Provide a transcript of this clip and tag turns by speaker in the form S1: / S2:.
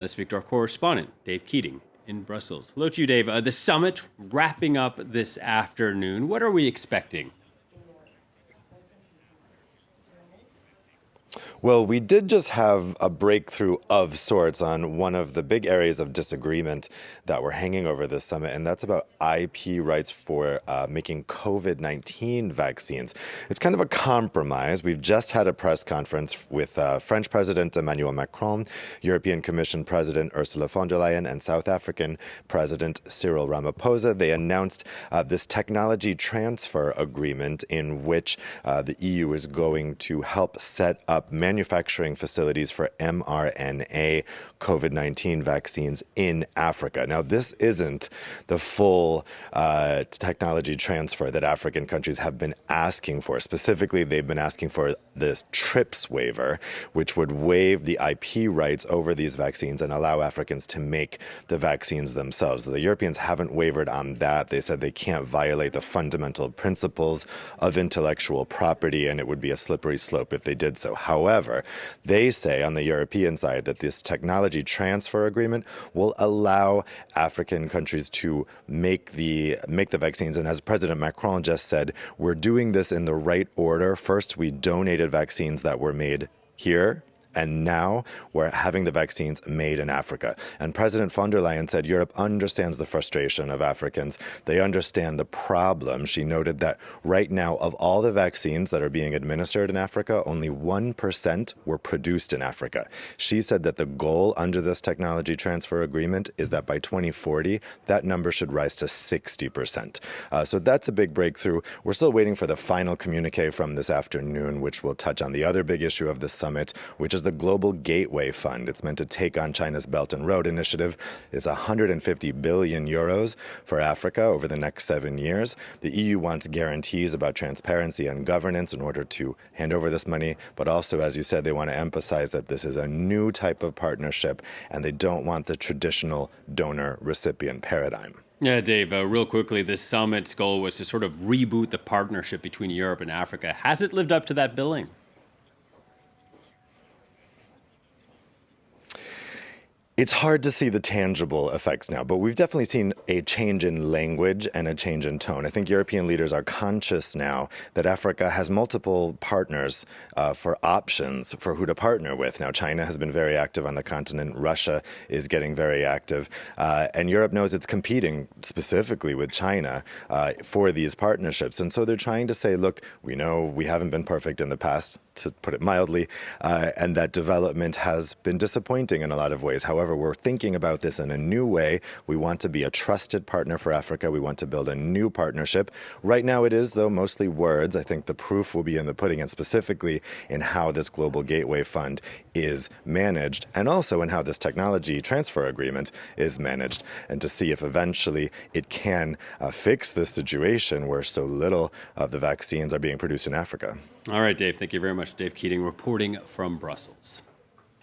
S1: Let's speak to our correspondent, Dave Keating, in Brussels. Hello to you, Dave. The summit wrapping up this afternoon. What are we expecting?
S2: Well, we did just have a breakthrough of sorts on one of the big areas of disagreement that were hanging over this summit, and that's about IP rights for making COVID-19 vaccines. It's kind of a compromise. We've just had a press conference with French President Emmanuel Macron, European Commission President Ursula von der Leyen, and South African President Cyril Ramaphosa. They announced this technology transfer agreement in which the EU is going to help set up manufacturing facilities for mRNA COVID-19 vaccines in Africa. Now, this isn't the full technology transfer that African countries have been asking for. Specifically, they've been asking for this TRIPS waiver, which would waive the IP rights over these vaccines and allow Africans to make the vaccines themselves. The Europeans haven't wavered on that. They said they can't violate the fundamental principles of intellectual property, and it would be a slippery slope if they did so. However, they say on the European side that this technology transfer agreement will allow African countries to make the vaccines. And as President Macron just said, we're doing this in the right order. First, we donated vaccines that were made here, and now we're having the vaccines made in Africa. And President von der Leyen said Europe understands the frustration of Africans. They understand the problem. She noted that right now, of all the vaccines that are being administered in Africa, only 1% were produced in Africa. She said that the goal under this technology transfer agreement is that by 2040, that number should rise to 60%. So that's a big breakthrough. We're still waiting for the final communique from this afternoon, which will touch on the other big issue of the summit, which is the Global Gateway Fund. It's meant to take on China's Belt and Road Initiative. It's 150 billion euros for Africa over the next 7 years. The EU wants guarantees about transparency and governance in order to hand over this money. But also, as you said, they want to emphasize that this is a new type of partnership and they don't want the traditional donor-recipient paradigm.
S1: Yeah, Dave, real quickly, this summit's goal was to sort of reboot the partnership between Europe and Africa. Has it lived up to that billing?
S2: It's hard to see the tangible effects now, but we've definitely seen a change in language and a change in tone. I think European leaders are conscious now that Africa has multiple partners for options for who to partner with. Now, China has been very active on the continent. Russia is getting very active. And Europe knows it's competing specifically with China for these partnerships. And so they're trying to say, look, we know we haven't been perfect in the past, to put it mildly, and that development has been disappointing in a lot of ways. However, we're thinking about this in a new way. We want to be a trusted partner for Africa. We want to build a new partnership. Right now it is, though, mostly words. I think the proof will be in the pudding, and specifically in how this Global Gateway Fund is managed, and also in how this technology transfer agreement is managed, and to see if eventually it can fix this situation where so little of the vaccines are being produced in Africa.
S1: All right, Dave, thank you very much. Dave Keating reporting from Brussels.